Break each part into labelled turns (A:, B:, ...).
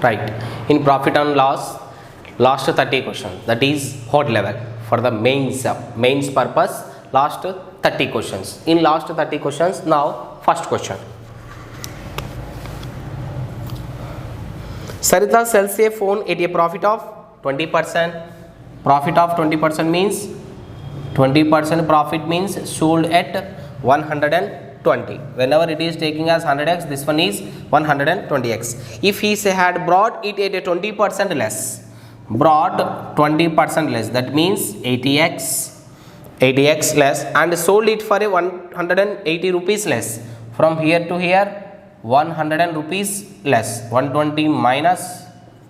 A: Right. In profit and loss, last 30 questions. That is hot level for the mains purpose. Last 30 questions. In last 30 questions, now first question. Sarita sells a phone at a profit of 20%. Profit of 20% means 20% profit means sold at 120. Whenever it is taking as 100x, this one is 120x. If he had brought it at a 20% less, brought 20% less, that means 80x less, and sold it for a 180 rupees less. From here to here, 100 rupees less, 120 minus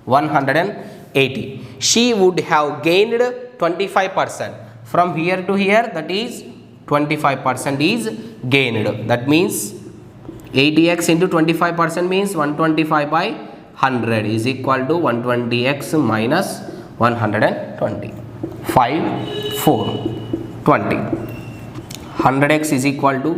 A: 180. She would have gained 25%. From here to here, that is 25% is gained. That means 80x into 25% means 125 by 100 is equal to 120x minus 120. 5, 4, 20. 100x is equal to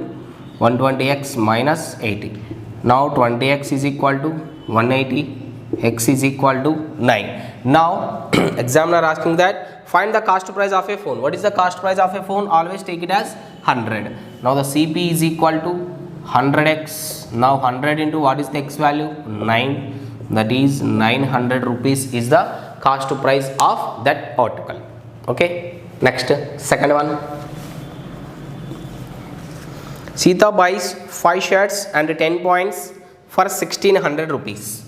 A: 120x minus 80. Now 20x is equal to 180, x is equal to 9. Now examiner asking that find the cost price of a phone. What is the cost price of a phone? Always take it as 100. Now the CP is equal to 100x. Now 100 into what is the x value? 9. That is 900 rupees is the cost price of that article. Okay. Next, second one. Sita buys 5 shirts and 10 points for 1600 rupees.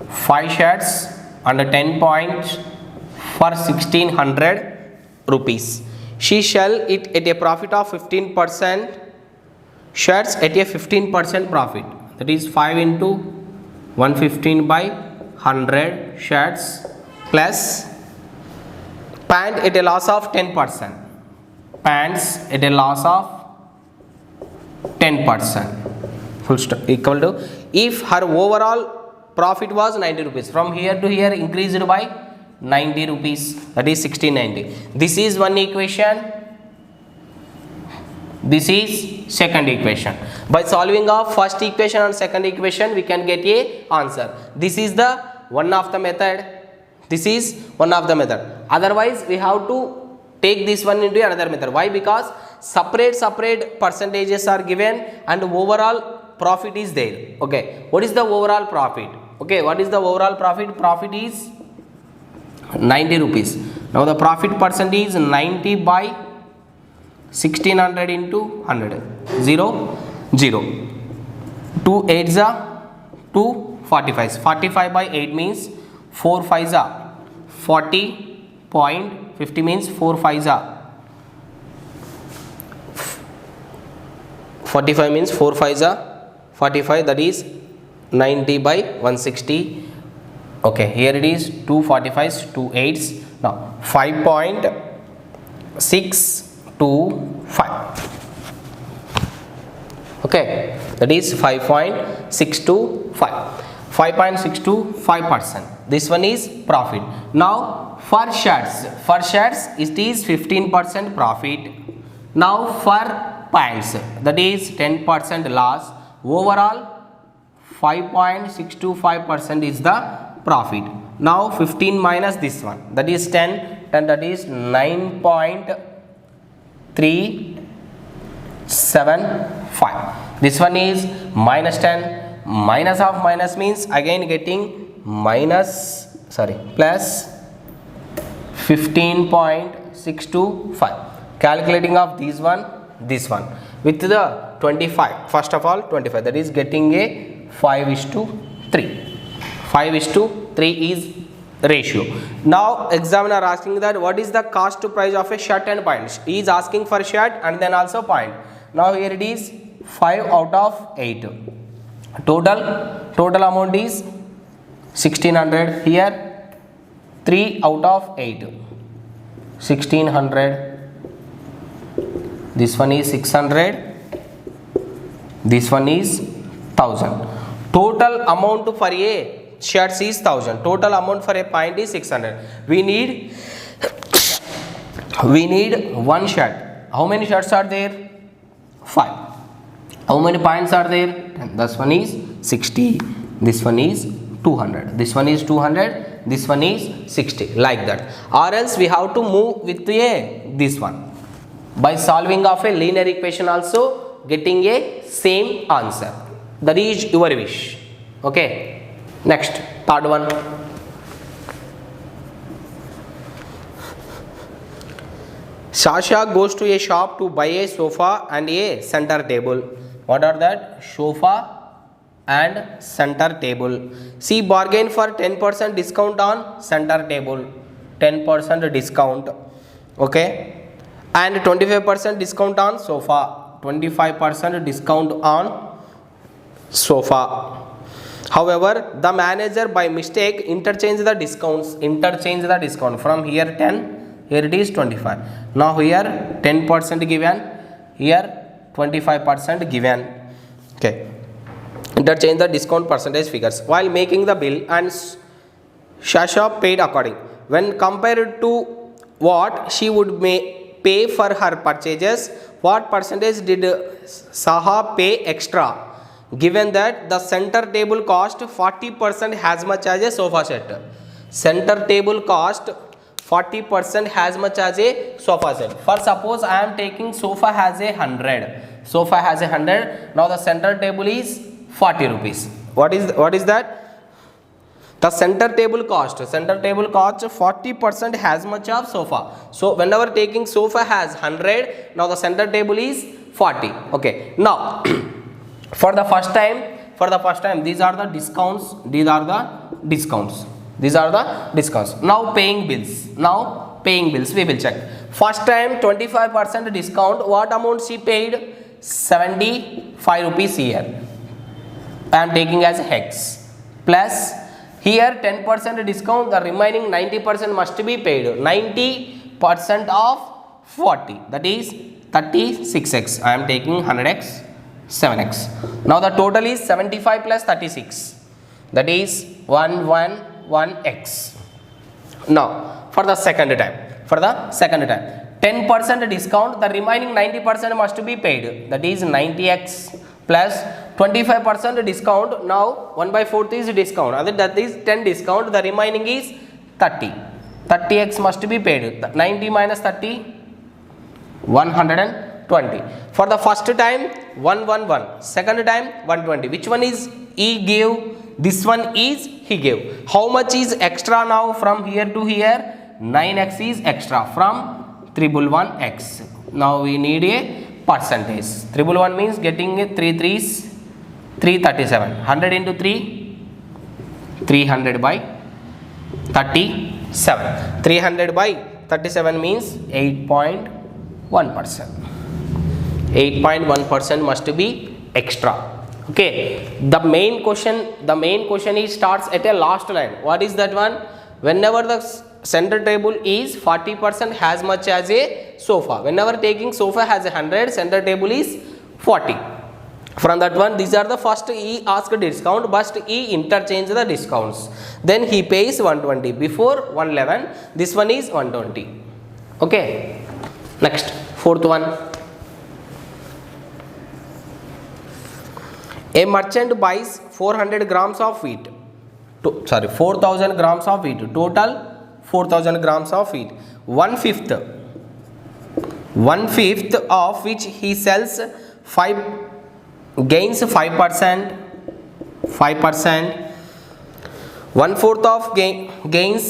A: 5 shirts and 10 points for 1600 rupees. She sell it at a profit of 15%. Shirts at a 15% profit. That is 5 into 115 by 100 shirts plus pant at a loss of 10%. Pants at a loss of 10%. Full stop equal to, if her overall profit was 90 rupees, from here to here increased by 90 rupees, that is 1690. This is one equation. This is second equation. By solving of first equation and second equation, we can get a answer. This is the one of the method. This is one of the method. Otherwise, we have to take this one into another method. Why? Because separate percentages are given and overall profit is there. Okay. What is the overall profit? Okay. What is the overall profit? Profit is 90 rupees. Now the profit percent is 90 by 1600 into 100. 0, 0. 2 8s are 2 45s. 45 by 8 means 4 5s are 40.50 means 4 5s are 45 means 4 5s are 45, that is 90 by 160. Okay, here it is 2 45s, 2 8s. Now 5.625. Okay, that is 5.625. 5.625%. This one is profit. Now for shirts it is 15% profit. Now for pants, that is 10% loss. Overall 5.625% is the profit. Now 15 minus this one, that is 10, that is 9.375. This one is minus 10. Minus of minus means again getting plus 15.625. Calculating of this one with the 25. First of all 25, that is getting a 5:3. 5:3 is ratio. Now examiner asking that what is the cost to price of a shirt and pant. He is asking for shirt and then also pant. Now here it is 5 out of 8. Total amount is 1600. Here 3 out of 8. 1600. This one is 600. This one is 1000. Total amount for a shirts is 1000. Total amount for a pant is 600. We need one shirt. How many shirts are there? 5. How many pants are there? This one is 60. This one is 200. This one is 200. This one is 60. Like that. Or else we have to move with this one. By solving of a linear equation also getting a same answer. That is your wish. Okay. Next, third one. Sasha goes to a shop to buy a sofa and a center table. What are that? Sofa and center table. She bargained for 10% discount on center table. 10% discount. Okay. And 25% discount on sofa. 25% discount on sofa. However, the manager by mistake interchanged the discounts. From here 10, here it is 25. Now here 10% given, here 25% given. Okay. Interchange the discount percentage figures while making the bill, and Sasha paid according. When compared to what she would pay for her purchases, what percentage did Saha pay extra? Given that the center table cost 40% as much as a sofa set. Center table cost 40% as much as a sofa set. For suppose I am taking sofa has a 100. Sofa has a 100. Now the center table is 40 rupees. What is that? The center table cost 40% as much of sofa. So whenever taking sofa has 100, now the center table is 40. Okay. Now for the first time these are the discounts. Now paying bills we will check. First time 25% discount. What amount she paid? 75 rupees here. I am taking as hex. Plus here 10% discount, the remaining 90% must be paid. 90% of 40, that is 36x. I am taking 100x, 7x. Now the total is 75 plus 36, that is 111x. Now for the second time, 10% discount, the remaining 90% must be paid, that is 90x plus 25% discount. Now 1/4 is discount, that is 10 discount, the remaining is 30. 30x must be paid. 90 minus 30, 120. For the first time 111, second time 120. Which one is he gave? This one is he gave. How much is extra now from here to here? 9x is extra from 111x. Now we need a percentage. 111 means getting a 3 3s 337. 100 into 3, 300 by 37. 300 by 37 means 8.1%. 8.1% must be extra. Okay. The main question is starts at a last line. What is that one? Whenever the center table is 40% as much as a sofa. Whenever taking sofa has 100, center table is 40. From that one, these are the first he asked discount, but he interchanged the discounts. Then he pays 120. Before 111, this one is 120. Okay. Next, fourth one. A merchant buys 400 grams of wheat. 4,000 grams of wheat. Total 4,000 grams of wheat. One fifth of which he sells 5 gains 5%. 1/4 of gains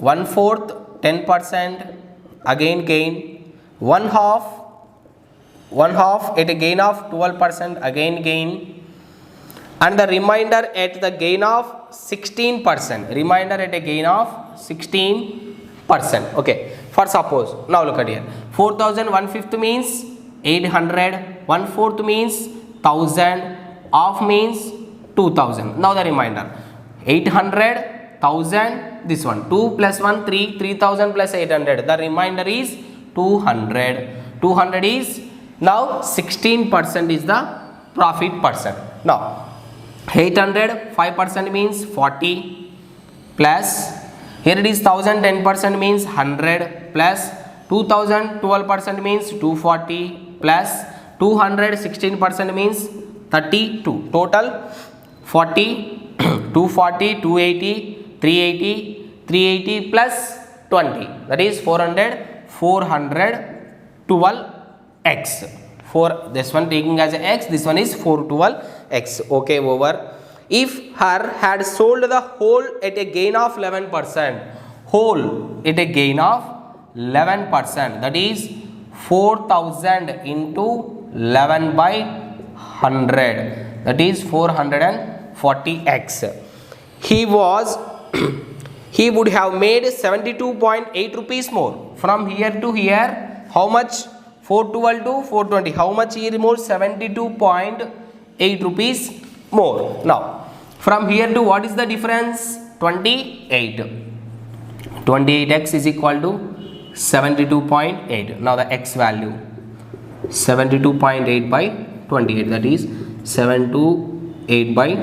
A: 1/4 10%. Again gain. One half at a gain of 12%. Again gain. And the remainder at the gain of 16%. Remainder at a gain of 16%. Okay. For suppose, now look at here. 4,000 1/5 means 800. 1/4 means 1,000. Half means 2,000. Now the remainder. 800, 1,000. This one. 2 plus 1, 3. 3,000 plus 800. The remainder is 200. 200 is now 16% is the profit percent. Now 800 5% means 40 plus here it is 1,000 10% means 100 plus 2,000 12% means 240 plus 200 16% means 32. Total 40 240, 280, 380, 380 plus 20, that is 400, 412x. This one taking as a x, this one is 412x. Okay, over. If her had sold the whole at a gain of 11%, whole at a gain of 11%, that is 4000 into 11 by 100, that is 440x. He would have made 72.8 rupees more. From here to here, how much? 412 to 420. How much he removed? 72.8 rupees more. Now, from here to what is the difference? 28. 28x is equal to 72.8. Now the x value 72.8 by 28, that is 728 by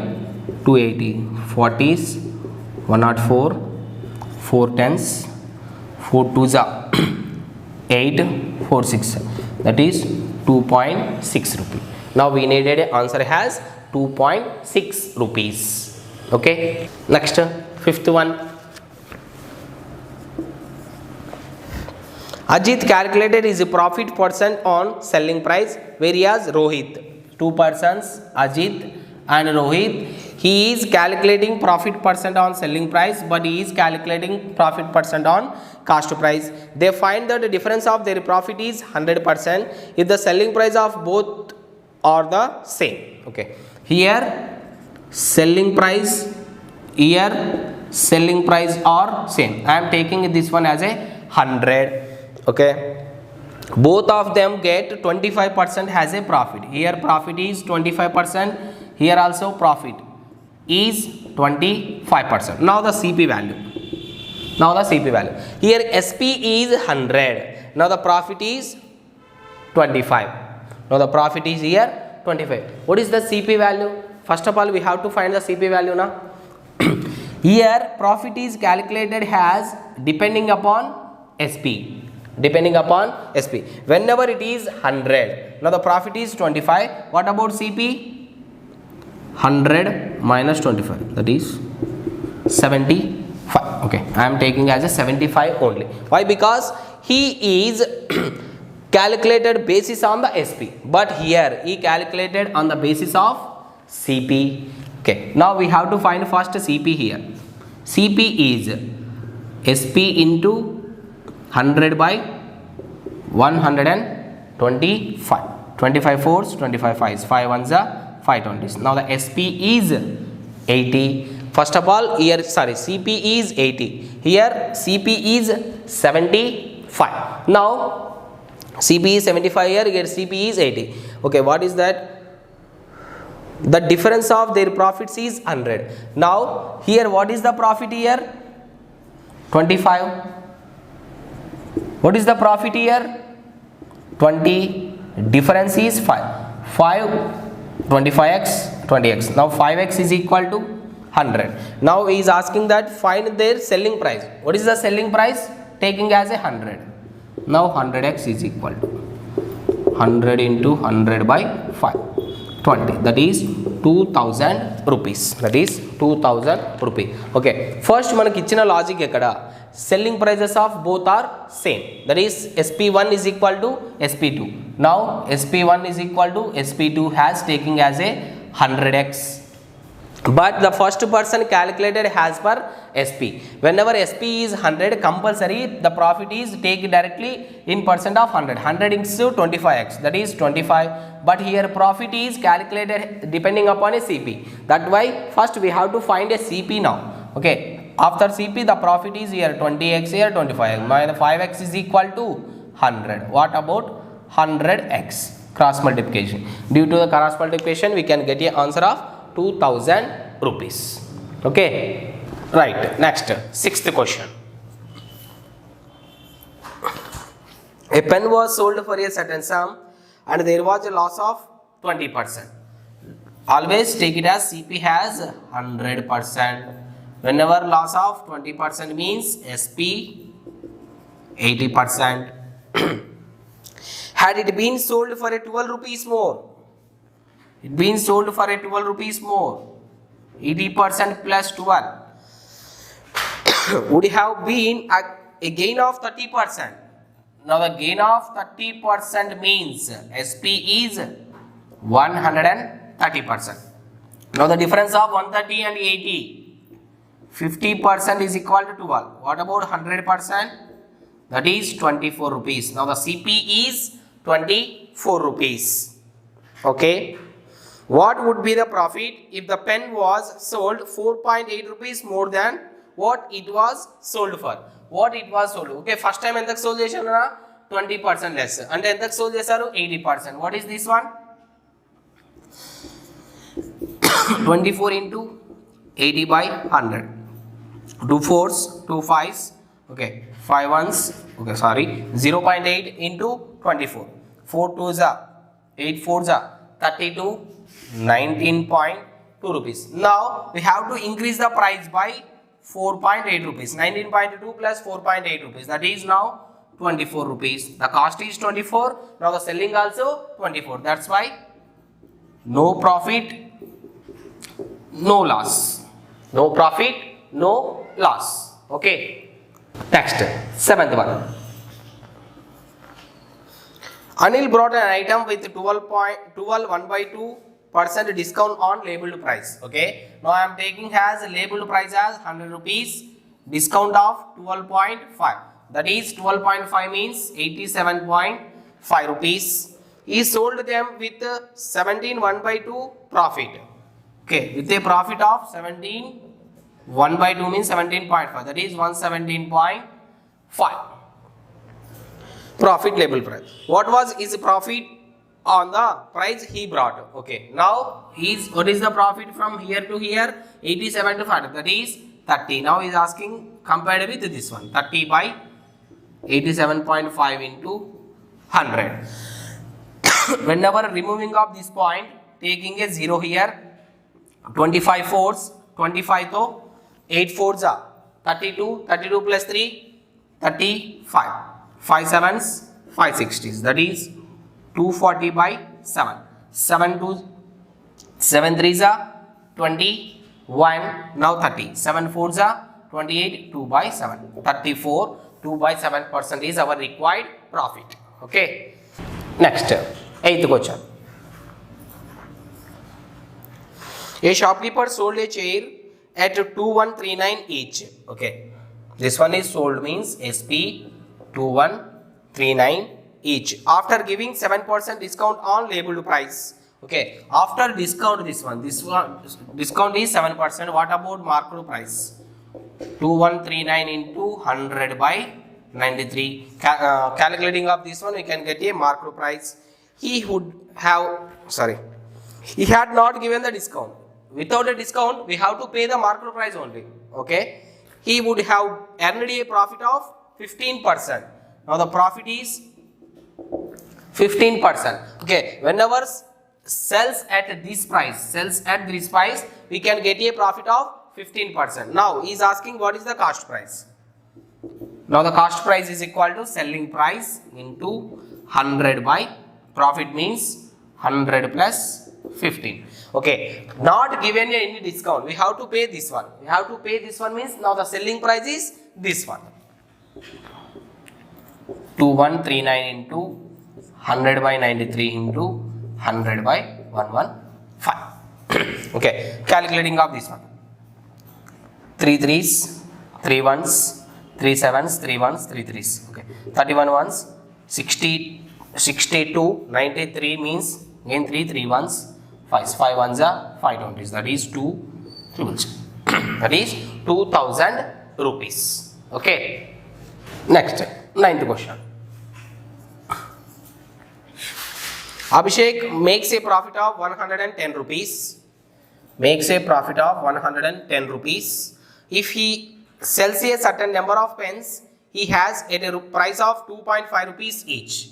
A: 280. 40s 104, 4 tens, 4 2s are 8, 4 6, that is 2.6 rupee. Now we needed an answer has 2.6 rupees. Okay, next fifth one. Ajit calculated his profit percent on selling price, whereas Rohit, two persons, Ajit and Rohit, he is calculating profit percent on selling price, but he is calculating profit percent on cost price. They find that the difference of their profit is 100% if the selling price of both are the same. Okay, here selling price, here selling price are same. I am taking this one as a 100. Okay, both of them get 25% as a profit. Here profit is 25%, here also profit is 25%. Now the CP value. Here SP is 100. Now the profit is 25. Now the profit is here 25. What is the CP value? First of all, we have to find the CP value now. Here profit is calculated as depending upon SP. Whenever it is 100. Now the profit is 25. What about CP? 100 minus 25, that is 75. Okay, I am taking as a 75 only. Why? Because he is calculated basis on the SP, but here he calculated on the basis of CP. Okay, now we have to find first CP here. CP is SP into 100 by 125. 25 fours, 25 fives, 5 ones are 5 20s. Now the SP is 80. First of all, here CP is 80. Here CP is 75. Now CP is 75 here CP is 80. Okay, what is that? The difference of their profits is 100. Now here what is the profit here? 25. What is the profit here? 20. Difference is 5. 25x, 20x. Now 5x is equal to 100. Now he is asking that find their selling price. What is the selling price? Taking as a 100. Now 100x is equal to 100 into 100 by 5. 20, that is 2000 rupees. That is 2000 rupees. Okay, first manaki ichina logic ekkada selling prices of both are same, that is SP1 is equal to SP2. Now SP1 is equal to SP2 has taking as a 100x, but the first person calculated as per SP. Whenever SP is 100, compulsory the profit is taken directly in percent of 100. 100 into 25x, that is 25. But here profit is calculated depending upon a CP. That why first we have to find a CP now. Okay, after CP the profit is here 20x, here 25x. My 5x is equal to 100. What about 100x? Cross multiplication. Due to the cross multiplication, we can get a answer of 2000 rupees. Okay, right. Next, sixth question. A pen was sold for a certain sum and there was a loss of 20%. Always take it as CP has 100%. Whenever loss of 20% means SP 80%. Had it been sold for a 12 rupees more, it been sold for a 12 rupees more, 80% plus 12 would have been a gain of 30%. Now the gain of 30% means SP is 130%. Now the difference of 130 and 80, 50% is equal to 12. What about 100%? That is 24 rupees. Now the CP is 24 rupees. Okay. What would be the profit if the pen was sold 4.8 rupees more than what it was sold for? What it was sold? Okay, first time endak sold chesana 20% less. And endak sold chesaru 80%. What is this one? 24 into 80 by 100. 2 4s, 2 5s. Okay, 5 1s. Okay, sorry. 0.8 into 24. 4 2s are 8 4s are 32. 19.2 rupees. Now we have to increase the price by 4.8 rupees. 19.2 plus 4.8 rupees. That is now 24 rupees. The cost is 24. Now the selling also 24. That's why no profit, no loss. No profit, no loss. Okay. Next, seventh one. Anil brought an item with 12 1 by 2% discount on labeled price. Okay. Now I am taking as labeled price as 100 rupees. Discount of 12.5. That is 12.5 means 87.5 rupees. He sold them with 17 1 by 2 profit. Okay. With a profit of 17 1 by 2 means 17.5. That is 117.5. Profit label price. What was his profit on the price he brought? Okay. Now what is the profit from here to here? 87 to 5. That is 30. Now he is asking compared with this one. 30 by 87.5 into 100. Whenever removing of this point, taking a 0 here. 25 4s. 25 to 8 4s are 32. 32 plus 3. 35. 5 7s, 5 60s. That is 240 by 7. 7 3s are 21. Now 30. 7 4s are 28. 2 by 7. 34. 2 by 7% is our required profit. Okay. Next, 8th question. A shopkeeper sold a chair at 2139 each. Okay. This one is sold means SP 2139 each. After giving 7% discount on labeled price. Okay. After discount this one discount is 7%. What about marked price? 2139 into 100 by 93. Calculating of this one, we can get a marked price. He had not given the discount. Without a discount, we have to pay the marked price only. Okay. He would have earned a profit of 15%. Now the profit is 15%. Okay. Whenever sells at this price, we can get a profit of 15%. Now he is asking what is the cost price. Now the cost price is equal to selling price into 100 by profit means 100 plus 15. Okay, not given any discount. We have to pay this one. Means now the selling price is this one. 2139 into 100 by 93 into 100 by 115. Okay, calculating of this one. 3 3s, 3 1s, 3 7s, 3 1s, 3 3s. Okay, 31 1s, 60, 62, 93 means again 3 3 1s, 5 1s are 5 20s. That is 2 rupees. That is 2000 rupees. Okay. Next, 9th question. Abhishek makes a profit of 110 rupees. If he sells a certain number of pens, he has at a price of 2.5 rupees each.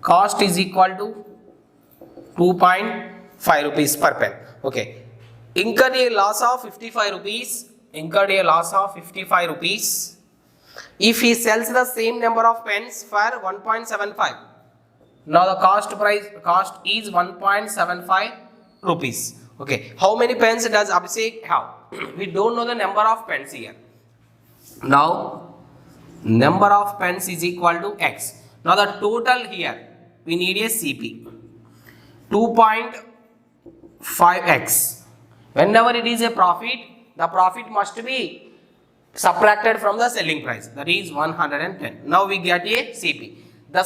A: Cost is equal to 2.5 rupees per pen. Okay. Incurred a loss of 55 rupees. If he sells the same number of pens for 1.75. Now the cost is 1.75 rupees. Okay, how many pens does Abhishek have? We don't know the number of pens here. Now, number of pens is equal to X. Now, the total here, we need a CP. 2.5X. Whenever it is a profit, the profit must be subtracted from the selling price. That is 110. Now, we get a CP. The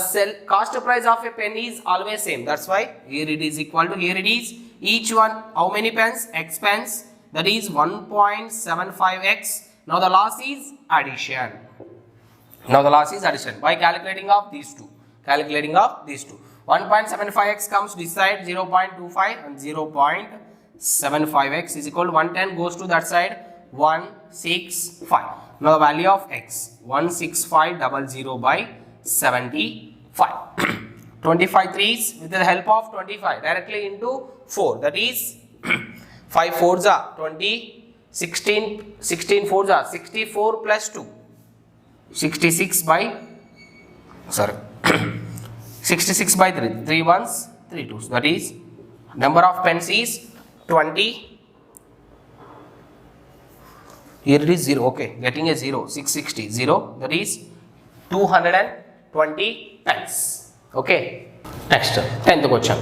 A: cost price of a pen is always same. That's why here it is equal to, here it is each one, how many pens? X pens. That is 1.75X. Now the loss is addition. Now the loss is addition by calculating of these two. 1.75X comes this side 0.25 and 0.75X is equal to 110 goes to that side 165. Now the value of X 16500 by 75. 25 threes with the help of 25 directly into 4. That is 5 fours are 20, 16 fours are 64 plus 2. 66 by 66 by 3. 3 ones, 3 twos. That is number of pens is 20. Here it is 0. Okay, getting a 0. 660. 0. That is 220 pens. Okay. Next, 10th question.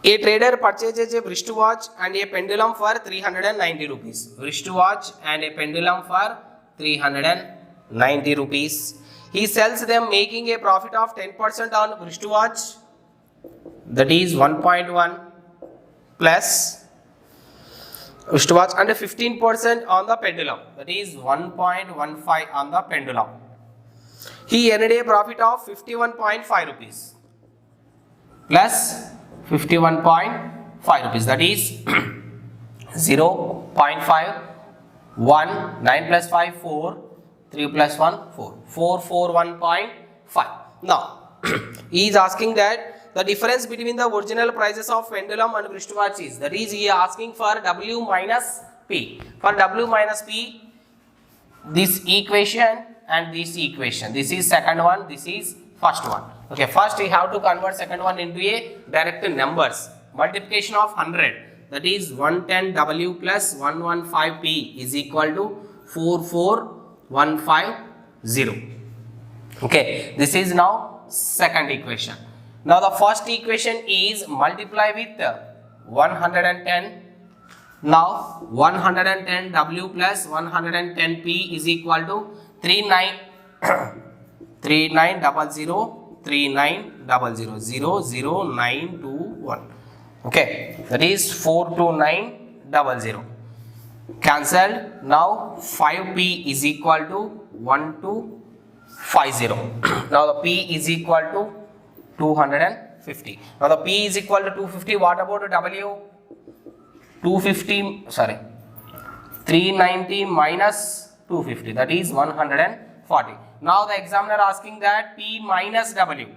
A: A trader purchases a wristwatch and a pendulum for 390 rupees. Wristwatch and a pendulum for 390 rupees. He sells them making a profit of 10% on wristwatch. That is 1.1 plus wristwatch and 15% on the pendulum. That is 1.15 on the pendulum. He earned a profit of 51.5 rupees plus 51.5 rupees. That is 0.5, 1, 9 plus 5, 4, 3 plus 1, 4. 441.5. Now, he is asking that the difference between the original prices of pendulum and wristwatch is, that is, he is asking for W minus P. For W minus P, this equation and this equation. This is second one, this is first one. Okay, first we have to convert second one into a direct numbers. Multiplication of 100, that is 110W plus 115P is equal to 44150. Okay, this is now second equation. Now the first equation is multiply with 110. Now 110W plus 110P is equal to 3900. Okay, that is 42900. Cancelled. Now 5P is equal to 1250. Now the P is equal to 250. Now the P is equal to 250. What about W? 390 minus 250, that is 140. Now the examiner asking that P minus W.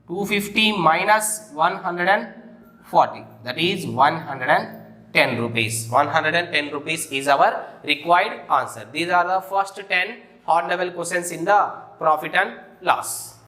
A: 250 minus 140, that is 110 rupees. 110 rupees is our required answer. These are the first 10 hard level questions in the profit and loss.